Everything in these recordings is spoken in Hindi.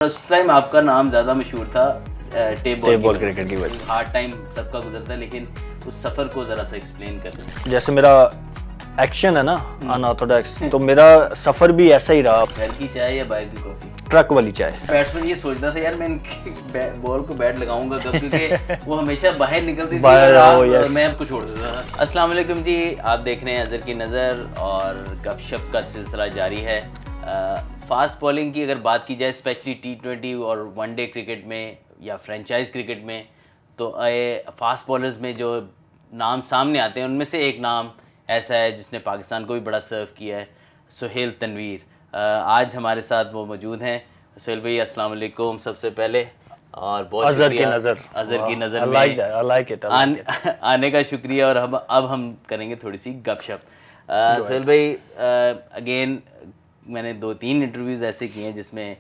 उस टाइम आपका नाम ज़्यादा मशहूर था टेप बॉल क्रिकेट की वजह से। हार्ड टाइम सबका गुजरता है, लेकिन उस सफ़र को ज़रा सा एक्सप्लेन कर दें। जैसे मेरा एक्शन है ना अनऑर्थोडॉक्स, तो मेरा सफ़र भी ऐसा ही रहा। घर की चाय या बाहर की कॉफ़ी? ट्रक वाली चाय। बैट्समैन ये सोचता था यार मैं इनकी बॉल को बैट लगाऊंगा कब, क्योंकि वो हमेशा बाहर निकलती थी और मैं आपको छोड़ देता था। अस्सलाम वालेकुम जी, आप देख रहे हैं अज़हर की नज़र और गपशप का सिलसिला जारी है। फास्ट बॉलिंग की अगर बात की जाए, स्पेशली T20 और वनडे क्रिकेट में या फ्रेंचाइज क्रिकेट में, तो फास्ट बॉलर्स में जो नाम सामने आते हैं उनमें से एक नाम ऐसा है जिसने पाकिस्तान को भी बड़ा सर्व किया है, सुहेल तनवीर। आज हमारे साथ वो मौजूद हैं। सुहेल भाई अस्सलाम वालेकुम सबसे पहले, और बहुत शुक्रिया अज़हर की नज़र में आने का शुक्रिया। और अब हम करेंगे थोड़ी सी गपशप। सुहेल भाई, अगेन मैंने 2-3 इंटरव्यूज़ ऐसे किए हैं जिसमें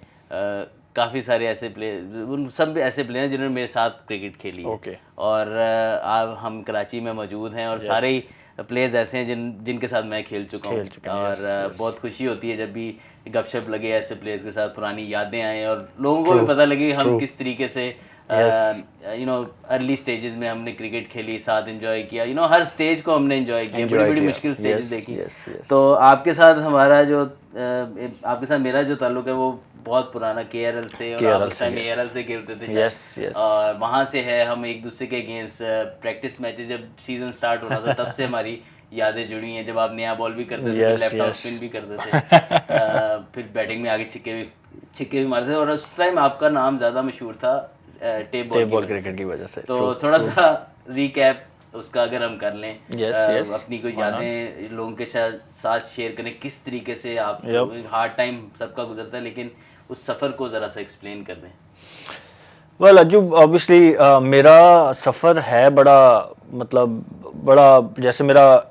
काफ़ी सारे ऐसे प्लेयर, उन सब ऐसे प्लेयर हैं जिन्होंने मेरे साथ क्रिकेट खेली है। और अब हम कराची में मौजूद हैं और सारे ही प्लेयर्स ऐसे हैं जिनके साथ मैं खेल चुका हूँ। और बहुत खुशी होती है जब भी गपशप लगे ऐसे प्लेयर्स के साथ, पुरानी यादें आएँ और लोगों को भी पता लगे हम किस तरीके से अर्ली स्टेजेस में हमने क्रिकेट खेली, साथ एंजॉय किया। हर स्टेज को हमने एंजॉय किया, बड़ी बड़ी मुश्किल स्टेजेस देखी। तो आपके साथ मेरा जो ताल्लुक है वो बहुत पुराना KRL से, और आप उस टाइम ARL से खेलते थे। और वहाँ से है, हम एक दूसरे के अगेंस्ट प्रैक्टिस मैचेस, जब सीजन स्टार्ट हो रहा था तब से हमारी यादें जुड़ी हैं। जब आप नया बॉल भी करते थे, लेफ्ट आर्म स्पिन भी करते थे, फिर बैटिंग में आगे छिक्के भी मारते थे। और उस टाइम आपका नाम ज़्यादा मशहूर था टेप बॉल क्रिकेट की वजह से। तो थोड़ा सा रिकैप उसका अगर हम कर लें, अपनी कोई यादें लोगों के साथ शेयर करें, किस तरीके से आप हार्ड टाइम सबका गुजरता है, लेकिन उस सफ़र को ज़रा सा एक्सप्लेन कर दें। वेल अजूब, ऑब्वियसली मेरा सफ़र है बड़ा जैसे मेरा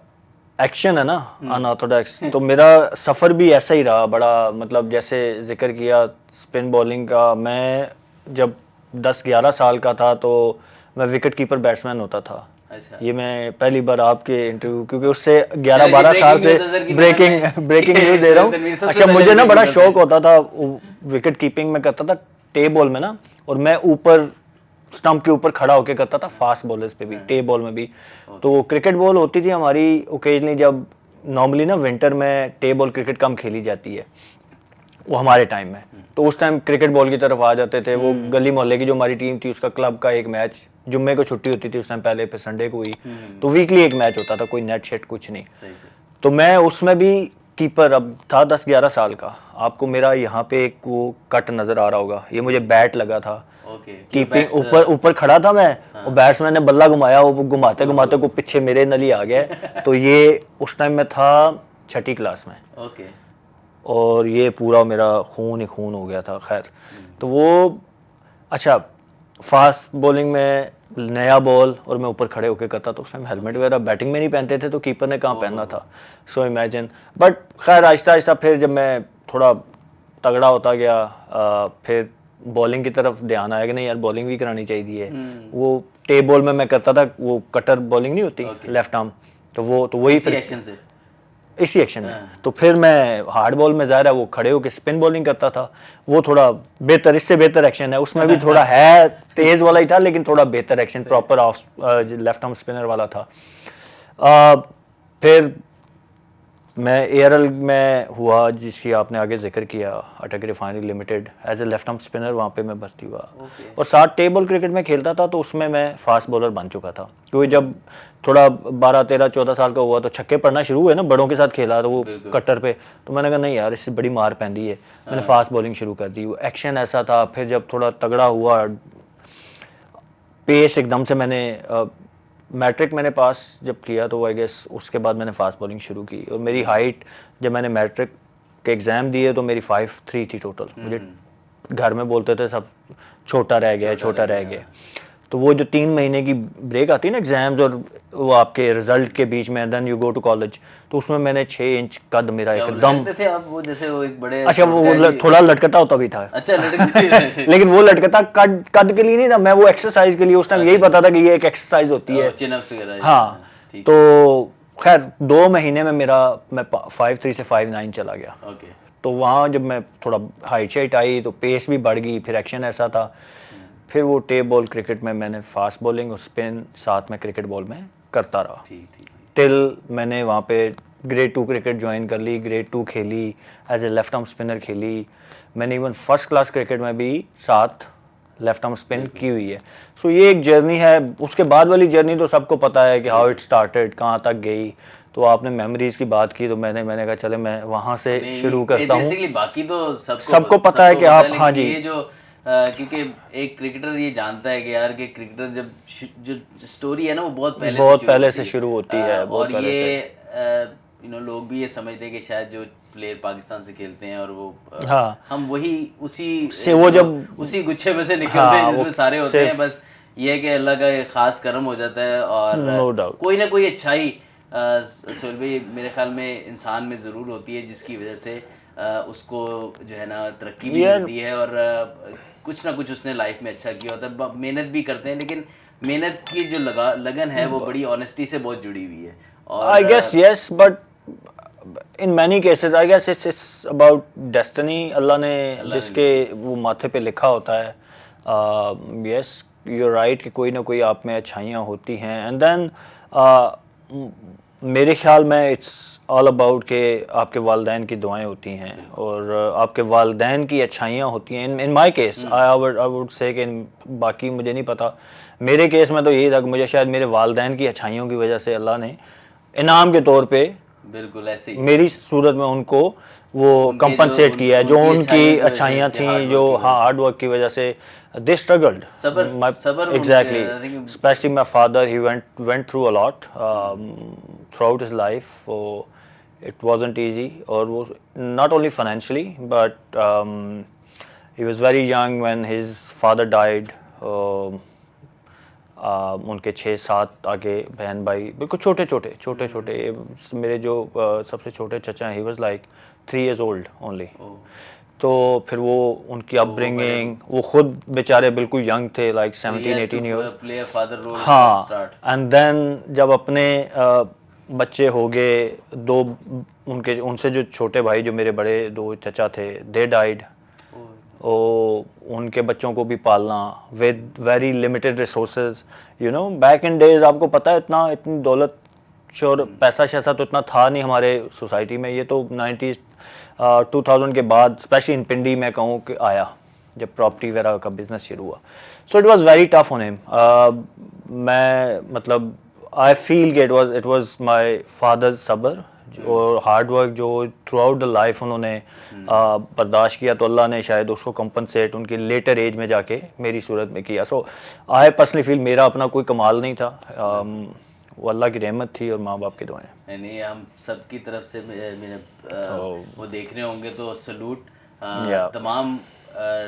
एक्शन है ना अनऑर्थोडॉक्स, तो मेरा सफ़र भी ऐसा ही रहा बड़ा। जैसे जिक्र किया स्पिन बॉलिंग का, मैं जब 10-11 साल का था तो मैं विकेट कीपर बैट्समैन होता था। अच्छा। ये मैं पहली बार आपके इंटरव्यू, क्योंकि उससे 11-12 साल से ब्रेकिंग न्यूज़ दे रहा हूँ। अच्छा, मुझे ना बड़ा शौक होता था, विकेट कीपिंग में करता था टेप बॉल में ना, और मैं ऊपर स्टंप के ऊपर खड़ा होकर करता था फास्ट बॉलर्स पे भी, टेप बॉल में भी। तो क्रिकेट बॉल होती थी हमारी ओकेजनली, जब नॉर्मली ना विंटर में टेप बॉल क्रिकेट कम खेली जाती है वो हमारे टाइम में, तो उस टाइम क्रिकेट बॉल की तरफ आ जाते थे। वो गली मोहल्ले की जो हमारी टीम थी, उसका क्लब का एक मैच, जुम्मे को छुट्टी होती थी उस टाइम पहले, फिर संडे को हुई, तो वीकली एक मैच होता था, कोई नेट शेट कुछ नहीं। तो मैं उसमें भी कीपर अब था, 10-11 साल का। आपको मेरा यहाँ पे एक वो कट नजर आ रहा होगा, ये मुझे बैट लगा था। कीपिंग ऊपर खड़ा था मैं, और बैट्समैन ने बल्ला घुमाया, वो घुमाते घुमाते को पीछे मेरे नली आ गया। तो ये उस टाइम में था 6ठी क्लास में, और ये पूरा मेरा खून ही खून हो गया था। खैर, तो वो अच्छा, फास्ट बॉलिंग में नया बॉल और मैं ऊपर खड़े होकर करता, तो उस टाइम हेलमेट वगैरह बैटिंग में नहीं पहनते थे, तो कीपर ने कहाँ पहनना था, सो इमेजिन। बट खैर आहिस्ता आहिस्ता फिर जब मैं थोड़ा तगड़ा होता गया, फिर बॉलिंग की तरफ ध्यान आया कि नहीं यार, बॉलिंग भी करानी चाहिए। वो टेप बॉल में मैं करता था, वो कटर बॉलिंग नहीं होती, लेफ्ट आर्म, तो वही इसी एक्शन में। तो फिर मैं हार्ड बॉल में ज़ाहिर है वो खड़े होकर स्पिन बॉलिंग करता था। वो थोड़ा बेहतर, इससे बेहतर एक्शन है, उसमें भी थोड़ा है तेज़ वाला ही था, लेकिन थोड़ा बेहतर action, proper off left arm spinner वाला था। फिर मैं ARL में हुआ, जिसकी आपने आगे जिक्र किया, Attock refinery limited, as a left arm spinner वहाँ पे मैं भर्ती हुआ। और साथ टेप बॉल क्रिकेट में खेलता था, तो उसमें मैं फास्ट बॉलर बन चुका था, क्योंकि जब थोड़ा 12-13-14 साल का हुआ तो छक्के पड़ना शुरू हुए ना, बड़ों के साथ खेला तो वो कट्टर पे, तो मैंने कहा नहीं यार, इससे बड़ी मार पैंदी है, मैंने फास्ट बॉलिंग शुरू कर दी। वो एक्शन ऐसा था। फिर जब थोड़ा तगड़ा हुआ, पेस एकदम से, मैंने मैट्रिक मैंने पास जब किया, तो आई गेस उसके बाद मैंने फास्ट बॉलिंग शुरू की। और मेरी हाइट, जब मैंने मैट्रिक के एग्ज़ाम दिए तो मेरी 5'3" थी टोटल। मुझे घर में बोलते थे सब छोटा रह गया। तो वो जो 3 महीने की ब्रेक आती है ना एग्जाम्स और वो आपके रिजल्ट के बीच में, then you go to college, तो उसमें मैंने 6 इंच कद मेरा एकदम थे आप, वो जैसे वो एक बड़े, अच्छा वो थोड़ा लटकता होता भी था। अच्छा, लेकिन वो लटकता कद के लिए नहीं था, मैं वो एक्सरसाइज के लिए, उस टाइम यही पता था कि ये एक एक्सरसाइज होती है। हाँ, तो खैर 2 महीने में मैं 5'3" से 5'9" चला गया। तो वहाँ जब मैं थोड़ा हाइट शाइट आई तो पेस भी बढ़ गई, फिर एक्शन ऐसा था। फिर वो टेप बॉल क्रिकेट में मैंने फास्ट बॉलिंग और स्पिन साथ में क्रिकेट बॉल में करता रहा टिल मैंने वहाँ पे ग्रेड 2 क्रिकेट ज्वाइन कर ली, ग्रेड 2 खेली, as a left arm spinner खेली मैंने। इवन फर्स्ट क्लास क्रिकेट में भी साथ लेफ्ट आर्म स्पिन की हुई है। सो ये एक जर्नी है। उसके बाद वाली जर्नी तो सबको पता है कि हाउ इट स्टार्टेड, कहाँ तक गई। तो आपने मेमोरीज की बात की तो मैंने कहा चले मैं वहाँ से शुरू करता हूँ। बाकी तो सबको पता है कि आप, हाँ जी, ये जो क्योंकि एक क्रिकेटर ये जानता है कि यार कि क्रिकेटर जब जो स्टोरी है ना वो बहुत पहले से शुरू होती है। और ये लोग भी ये समझते हैं कि शायद जो प्लेयर पाकिस्तान से खेलते हैं और वो हम वही उसी से वो जब उसी गुच्छे में से निकलते हैं जिसमें सारे होते हैं। बस ये है कि अल्लाह का खास करम हो जाता है और कोई ना कोई अच्छाई सोहेल भाई मेरे ख्याल में इंसान में ज़रूर होती है जिसकी वजह से उसको जो है ना तरक्की भी मिलती है और कुछ ना कुछ उसने लाइफ में अच्छा किया होता है। मेहनत भी करते हैं लेकिन मेहनत की जो लगन है वो बड़ी ऑनेस्टी से बहुत जुड़ी हुई है। और I guess yes, but in many cases I guess it's about destiny. Allah ने जिसके वो माथे पे लिखा होता है। यस यू आर राइट कि कोई ना कोई आप में अच्छाइयाँ होती हैं। एंड देन मेरे ख्याल में इट्स ऑल अबाउट के आपके वालिदैन की दुआएं होती हैं और आपके वालिदैन की अच्छाइयाँ होती हैं। इन my case I would say कि बाकी मुझे नहीं पता, मेरे केस में तो यही था कि मुझे शायद मेरे वालिदैन की अच्छाइयों की वजह से अल्लाह ने इनाम के तौर पे बिल्कुल ऐसे मेरी सूरत में उनको वो कंपनसेट किया है जो उनकी अच्छाइयाँ थी, जो हाँ हार्ड वर्क की वजह से they struggled. Sabr exactly. Especially my father, he went through a lot throughout his life. So it wasn't easy, or was not only financially, but he was very young when his father died. उनके 6-7 आगे बहन भाई बिल्कुल छोटे मेरे जो सबसे छोटे चचा हैं, he was like 3 years old only. तो फिर वो उनकी अपब्रिंगिंग, वो खुद बेचारे बिल्कुल यंग थे, लाइक 17-18 ईयर। हाँ, एंड देन जब अपने बच्चे हो गए दो, उनसे जो छोटे भाई जो मेरे बड़े 2 चचा थे, दे डाइड। उनके बच्चों को भी पालना with very limited resources, you know. Back in days आपको पता है इतनी दौलत और पैसा शैसा तो इतना था नहीं हमारे सोसाइटी में। ये तो 2000 के बाद स्पेशली इन पिंडी में कहूँ कि आया जब प्रॉपर्टी वगैरह का बिजनेस शुरू हुआ। So it was very tough on him. मैं मतलब आई फील कि इट वाज माय फादर्स सब्र और हार्ड वर्क जो थ्रू आउट द लाइफ उन्होंने बर्दाश्त किया, तो अल्लाह ने शायद उसको कंपनसेट उनकी लेटर एज में जाके मेरी सूरत में किया। सो आई पर्सनली फील मेरा अपना कोई कमाल नहीं था, वो अल्लाह की रहमत थी और माँ बाप की दुआएं। नहीं, हम सब की तरफ से मेरे वो देख रहे होंगे तो सलूट तमाम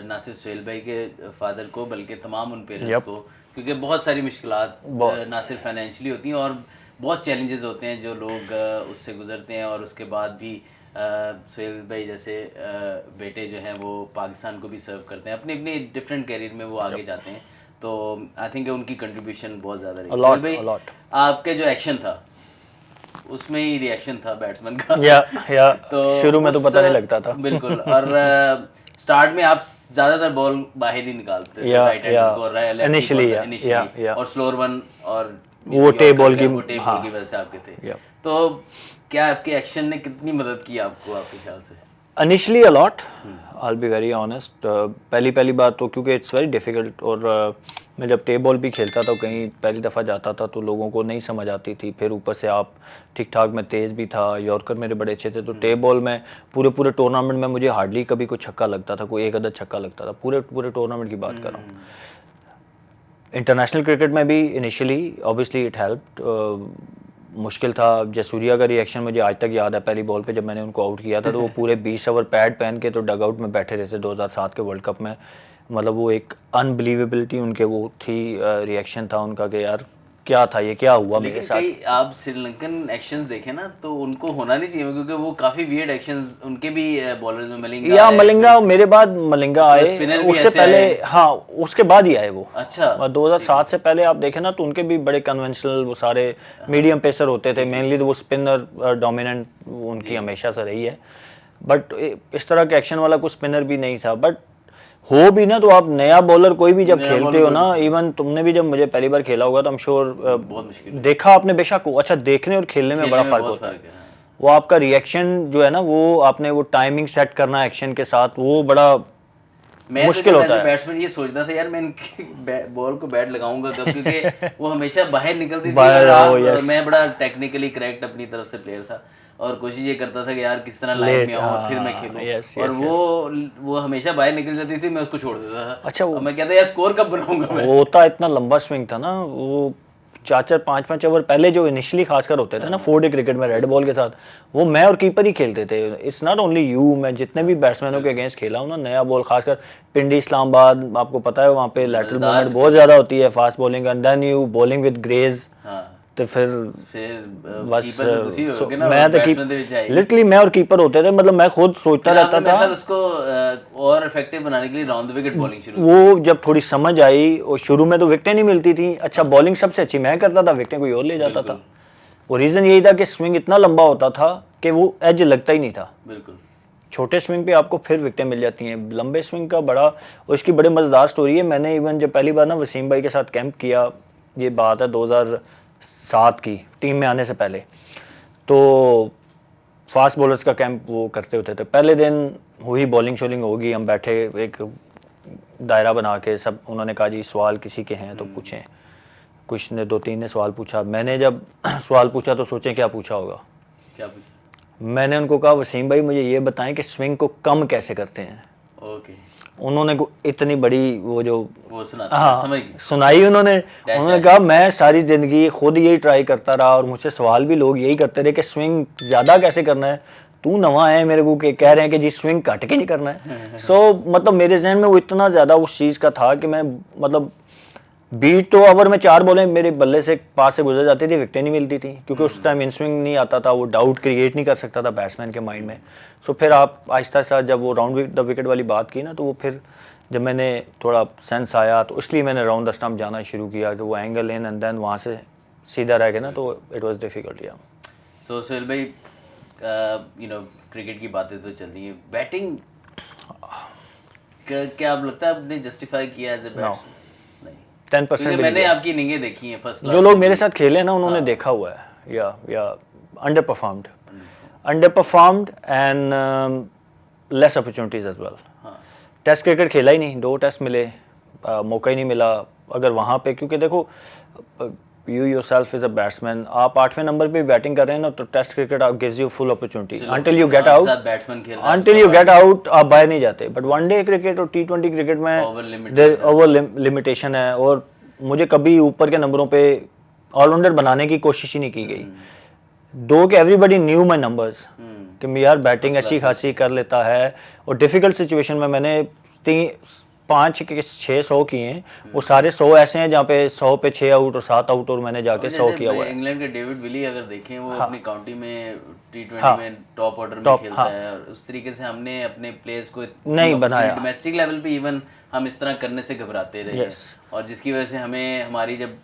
ना सिर्फ सोहेल भाई के फादर को बल्कि तमाम उन पेरेंट्स को, क्योंकि बहुत सारी मुश्किलात ना सिर्फ फाइनेंशियली होती हैं और बहुत चैलेंजेस होते हैं जो लोग उससे गुजरते हैं। और उसके बाद भी सोहेल भाई जैसे बेटे जो हैं वो पाकिस्तान को भी सर्व करते हैं, अपने अपने डिफरेंट कैरियर में वो आगे जाते हैं। तो आई थिंक उनकी कंट्रीब्यूशन बहुत ज़्यादा रही। सोहेल भाई, आपके जो एक्शन था उसमें ही रिएक्शन था बैट्समैन का। या तो शुरू में तो पता नहीं लगता था। बिल्कुल। और स्टार्ट में आप ज्यादातर बॉल बाहर ही निकालते थे, राइट हैंड को इनिशियली और स्लोअर वन और वो टेप बॉल की वजह से आपके थे। तो क्या आपके एक्शन ने कितनी मदद की आपको, आपके ख्याल से? Initially a lot, I will be very honest. पहली बात तो क्योंकि इट्स वेरी डिफिकल्ट, और मैं जब टेप बॉल भी खेलता था कहीं पहली दफ़ा जाता था तो लोगों को नहीं समझ आती थी। फिर ऊपर से आप ठीक ठाक में तेज़ भी था, यॉर्कर मेरे बड़े अच्छे थे, तो टेप बॉल में पूरे टूर्नामेंट में मुझे हार्डली कभी कोई छक्का लगता था, कोई एक अदद छक्का लगता था पूरे टूर्नामेंट की बात कर रहा हूँ। इंटरनेशनल क्रिकेट में भी इनिशियली ऑब्वियसली इट हेल्प्ड। मुश्किल था। जयसूर्या का रिएक्शन मुझे आज तक याद है, पहली बॉल पे जब मैंने उनको आउट किया था तो वो पूरे 20 ओवर पैड पहन के तो डग आउट में बैठे रहे थे 2007 के वर्ल्ड कप में। मतलब वो एक अनबिलीवेबिलिटी उनके वो थी, रिएक्शन था उनका कि यार क्या था ये, क्या हुआ मेरे साथ। लेकिन आप श्रीलंकन एक्शंस देखें ना तो उनको होना नहीं चाहिए, क्योंकि वो काफी वियर्ड एक्शंस उनके भी बॉलर्स में मलिंगा मेरे बाद मलिंगा आए, उससे पहले हाँ उसके बाद ही आए वो। अच्छा, 2007 से पहले आप देखें ना तो उनके भी बड़े कन्वेंशनल वो सारे मीडियम पेसर होते थे, मेनली तो वो स्पिनर डोमिनेंट उनकी हमेशा से रही है। बट इस तरह के एक्शन वाला कुछ स्पिनर भी नहीं था। बट हो भी ना, तो आप नया बॉलर कोई भी जब खेलते हो ना, इवन तुमने भी जब मुझे पहली बार खेला होगा तो आई एम श्योर बहुत मुश्किल देखा आपने बेशक हो, अच्छा देखने और खेलने में बड़ा फर्क होता है। वो आपका रिएक्शन जो है ना, वो आपने वो टाइमिंग सेट करना एक्शन के साथ, वो बड़ा मुश्किल होता है। बैट्समैन ये सोचता था यार मैं इनके बॉल को बैट लगाऊंगा कब, क्योंकि वो हमेशा बाहर निकलती थी और मैं बड़ा टेक्निकली करेक्ट अपनी तरफ से प्लेयर था और कोशिश ये करता था कि यार किस तरह लाइन में आऊं और फिर मैं खेलूं, और वो हमेशा बाहर निकल जाती थी, मैं उसको छोड़ देता था। अच्छा, और मैं कहता यार स्कोर कब बनाऊंगा मैं। वो होता इतना लंबा स्विंग था ना, वो 4-4 5-5 ओवर पहले जो इनिशियली खासकर होते थे ना 4-डे क्रिकेट में रेड बॉल के साथ, वो मैं और कीपर ही खेलते थे। इट्स नॉट ओनली यू, मैं जितने भी बैट्समैनों के अगेंस्ट खेला हूँ ना, नया बॉल खासकर पिंडी इस्लामाबाद, आपको पता है वहाँ पे लैटरल मूवमेंट बहुत ज़्यादा होती है, fast bowling, and then you bowling with grace, तो फिर बस मैं तो लिटरली मैं और कीपर होते थे, मतलब मैं खुद सोचता रहता था उसको और इफेक्टिव बनाने के लिए राउंड द विकेट बॉलिंग शुरू। वो जब थोड़ी समझ आई, और शुरू में तो विकेटें नहीं मिलती थी, अच्छा बॉलिंग सबसे अच्छी मैं करता था, विकेटें कोई और ले जाता था। और रीजन यही था कि स्विंग इतना लंबा होता था कि वो एज लगता ही नहीं था। बिल्कुल, छोटे स्विंग पे आपको फिर विकेटें मिल जाती हैं, लंबे स्विंग का बड़ा, और इसकी बड़ी मज़ेदार स्टोरी है। मैंने इवन जब पहली बार ना वसीम भाई के साथ कैंप किया, ये बात है 2007 की, टीम में आने से पहले, तो फास्ट बॉलर्स का कैंप वो करते होते थे। पहले दिन हुई बॉलिंग शॉलिंग होगी, हम बैठे एक दायरा बना के, सब उन्होंने कहा जी सवाल किसी के हैं तो पूछें। कुछ ने 2-3 ने सवाल पूछा, मैंने जब सवाल पूछा तो सोचें क्या पूछा होगा। क्या पूछा? मैंने उनको कहा वसीम भाई मुझे ये बताएं कि स्विंग को कम कैसे करते हैं। ओके। उन्होंने इतनी बड़ी वो सुनाई उन्होंने कहा मैं सारी ज़िंदगी खुद यही ट्राई करता रहा और मुझसे सवाल भी लोग यही करते रहे कि स्विंग ज़्यादा कैसे करना है, तू नवा है मेरे को के कह रहे हैं कि जी स्विंग काट के नहीं करना है। सो मतलब मेरे जहन में वो इतना ज़्यादा उस चीज़ का था कि मैं मतलब बीट तो ओवर में 4 बॉलें मेरे बल्ले से पास से गुजर जाती थी, विकेटें नहीं मिलती थी, क्योंकि उस टाइम इन स्विंग नहीं आता था, वो डाउट क्रिएट नहीं कर सकता था बैट्समैन के माइंड में। सो फिर आप आहिस्ता आहिस्ता जब वो राउंड द विकेट वाली बात की ना, तो वो फिर जब मैंने थोड़ा सेंस आया तो इसलिए मैंने राउंड द स्टंप जाना शुरू किया कि वो एंगल इन एंड देन वहाँ से सीधा रह गया ना, तो इट वाज डिफिकल्ट। या सो सुहेल भाई, यू नो क्रिकेट की बातें तो चल रही है, बैटिंग क्या अब लगता है आपने जस्टिफाई किया एज ए बैट्समैन? 10% मैंने आपकी इनिंगें देखी हैं फर्स्ट क्लास, जो लोग मेरे साथ खेले ना उन्होंने देखा हुआ है, या under performed and less opportunities as well. Test cricket खेला ही नहीं, 2 टेस्ट मिले, मौका ही नहीं मिला। अगर वहाँ पे, क्योंकि देखो you yourself is a batsman, आप 8वें नंबर पे बैटिंग कर रहे हैं ना, तो test cricket gives you full opportunity until you get out, आप बाहर नहीं जाते। बट वनडे क्रिकेट और T20 क्रिकेट में ओवर लिमिटेशन है, और मुझे कभी ऊपर के नंबरों पे ऑलराउंडर बनाने की कोशिश ही नहीं की गई। दो कि एवरीबडी न्यू माई नंबर्स कि यार बैटिंग अच्छी खासी कर लेता है, और डिफिकल्ट सिचुएशन में मैंने 5 के 6 100 किए हैं, वो सारे 100 ऐसे हैं जहाँ पे 100 पे 6 आउट और 7 आउट, और मैंने जाके 100 किया हुआ है। इंग्लैंड के डेविड विली अगर देखें, वो अपनी काउंटी में T20 में टॉप ऑर्डर में खेलता है, और उस तरीके से हमने अपने प्लेयर्स को नहीं बनाया। डोमेस्टिक लेवल पे इवन हम इस तरह करने से घबराते रहे, और जिसकी वजह से हमें हमारी जब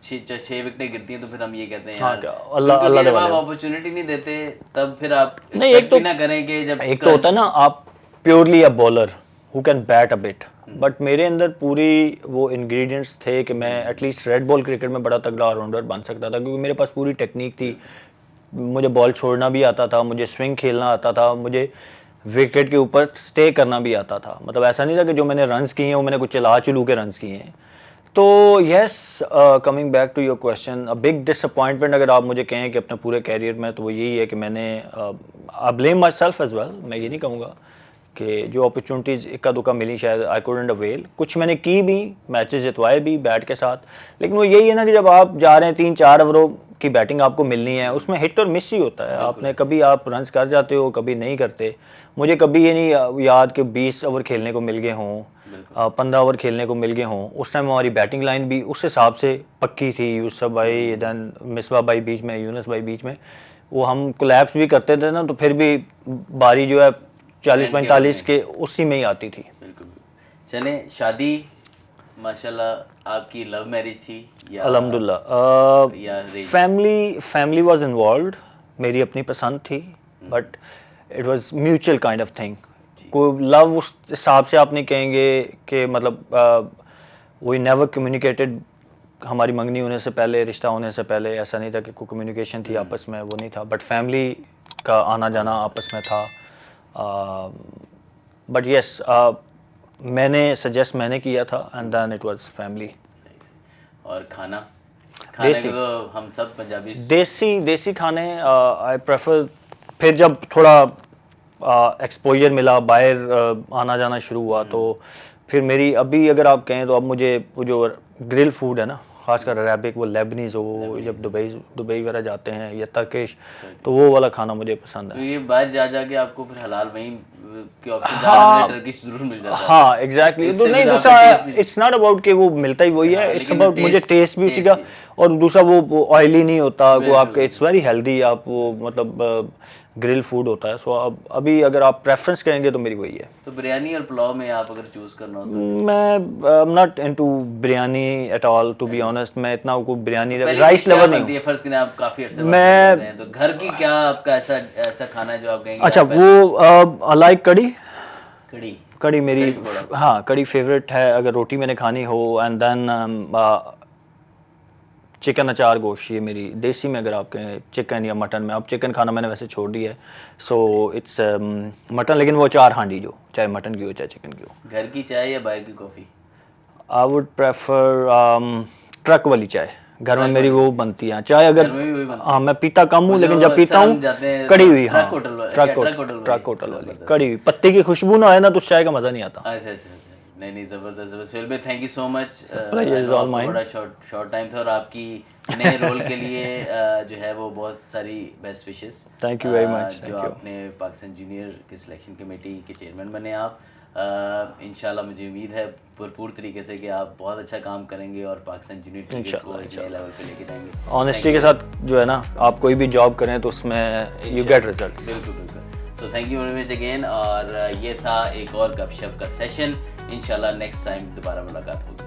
6 विकेटें गिरती हैं तो फिर हम ये कहते हैं यार अल्लाह जब आप अपॉर्चुनिटी नहीं देते तब फिर आप एक्सपेक्ट भी ना करें कि जब एक तो होता है ना आप purely a bowler who can bat a bit, but मेरे अंदर पूरी वो इंग्रेडिएंट्स थे कि मैं एटलीस्ट रेड बॉल क्रिकेट में बड़ा तगड़ा ऑलराउंडर बन सकता था, क्योंकि मेरे पास पूरी टेक्निक थी, मुझे बॉल छोड़ना भी आता था, मुझे स्विंग खेलना आता था, मुझे विकेट के ऊपर स्टे करना भी आता था। मतलब ऐसा नहीं था कि जो मैंने रन्स किए हैं वो मैंने कुछ चलू के रन्स किए हैं। तो yes, coming back to your question, a big disappointment अगर आप मुझे कहें कि अपने पूरे कैरियर में, तो वो यही है कि मैंने I blame myself as well, मैं ये नहीं कहूँगा कि जो अपॉर्चुनिटीज़ इक्का दुक्का मिली शायद आई कुडंट अवेल, कुछ मैंने की भी, मैचेस जितवाए भी बैट के साथ, लेकिन वो यही है ना कि जब आप जा रहे हैं 3-4 ओवरों की बैटिंग आपको मिलनी है, उसमें हिट और मिस ही होता है। आपने कभी आप रन्स कर जाते हो, कभी नहीं करते। मुझे कभी ये नहीं याद कि 20 ओवर खेलने को मिल गए हों, 15 ओवर खेलने को मिल गए हों। उस टाइम हमारी बैटिंग लाइन भी उस हिसाब से पक्की थी, यूसुफ भाई, दैन मिसबा भाई बीच में, यूनुस भाई बीच में, वो हम कोलैप्स भी करते थे ना, तो फिर भी बारी जो है 40-45 के उसी में ही आती थी। बिल्कुल। चले, शादी माशाल्लाह आपकी लव मैरिज थी या अल्हम्दुलिल्लाह? फैमिली वाज इन्वॉल्व्ड, मेरी अपनी पसंद थी, but it was mutual kind of thing. कोई लव उस हिसाब से आप नहीं कहेंगे कि मतलब वी नेवर कम्युनिकेटेड, हमारी मंगनी होने से पहले, रिश्ता होने से पहले ऐसा नहीं था कि कोई कम्युनिकेशन थी आपस में, वो नहीं था, बट फैमिली का आना जाना आपस में था। बट यस, मैंने सजेस्ट मैंने किया था and then it was family. और खाना खाने को तो हम सब पंजाबी देसी खाने आई प्रेफर। फिर जब थोड़ा एक्सपोजर मिला, बाहर आना जाना शुरू हुआ, तो फिर मेरी अभी अगर आप कहें तो अब मुझे वो जो ग्रिल फूड है ना, खासकर अरेबिक, वो लेबनीज हो, जब दुबई वगैरह जाते हैं, या टर्किश, तो वो वाला खाना मुझे पसंद है। तो ये बाहर जा जाके आपको फिर हलाल वहीं के ऑप्शन ज़्यादा टर्किश जरूर मिल जाता है। हाँ एग्जैक्टली। तो नहीं, दूसरा इट्स नॉट अबाउट कि वो मिलता ही वही है, इट्स अबाउट मुझे टेस्ट भी उसी का, और दूसरा वो ऑयली नहीं होता, वो आपके इट्स वेरी हेल्दी, आप वो मतलब ग्रिल फूड होता है। सो अब अभी अगर आप प्रेफरेंस करेंगे तो मेरी वही है। तो बिरयानी और पुलाव में आप अगर चूज करना हो तो? मैं I am not into biryani at all, to be honest. मैं इतना को बिरयानी राइस लवर नहीं हूं। फर्ज करें आप काफी अरसे बाद रह रहे हैं, तो घर की क्या आपका ऐसा खाना है जो आप कहेंगे? अच्छा, वो आई लाइक कड़ी मेरी, हाँ कड़ी फेवरेट है अगर रोटी मैंने खानी हो। एंड देन चिकन अचार गोश्त, ये मेरी देसी में अगर आप कहें चिकन या मटन में। अब चिकन खाना मैंने वैसे छोड़ दिया है, सो इट्स मटन, लेकिन वो चार हांडी जो, चाहे मटन की हो चाहे चिकन की हो। घर की चाय या बाहर की coffee? I would prefer truck वाली चाय। घर में मेरी वो बनती है चाय, अगर हाँ मैं पीता कम हूँ, लेकिन जब पीता हूँ कड़ी हुई, हाँ ट्रक होटल वाली कड़ी हुई, पत्ते की खुशबू ना आए ना तो उस चाय का मजा नहीं आता। अच्छा, नहीं जबरदस्त। सुहेल भाई थैंक यू सो मच। बड़ा शॉर्ट टाइम था और आपकी नए रोल के लिए जो है वो बहुत सारी best wishes. Thank you very much. जो आपने पाकिस्तान जूनियर की सिलेक्शन कमेटी के चेयरमैन बने आप, इंशाल्लाह मुझे उम्मीद है भरपूर तरीके से कि आप बहुत अच्छा काम करेंगे और पाकिस्तान जूनियर क्रिकेट को एक नए लेवल पे लेके जाएंगे। ऑनेस्टी के साथ जो है ना, आप कोई भी जॉब करें तो उसमें यू गेट रिजल्ट्स। बिल्कुल। So thank you very much again. और ये था एक और गपशप का सेशन। इंशाल्लाह नेक्स्ट टाइम दोबारा मुलाकात होगी।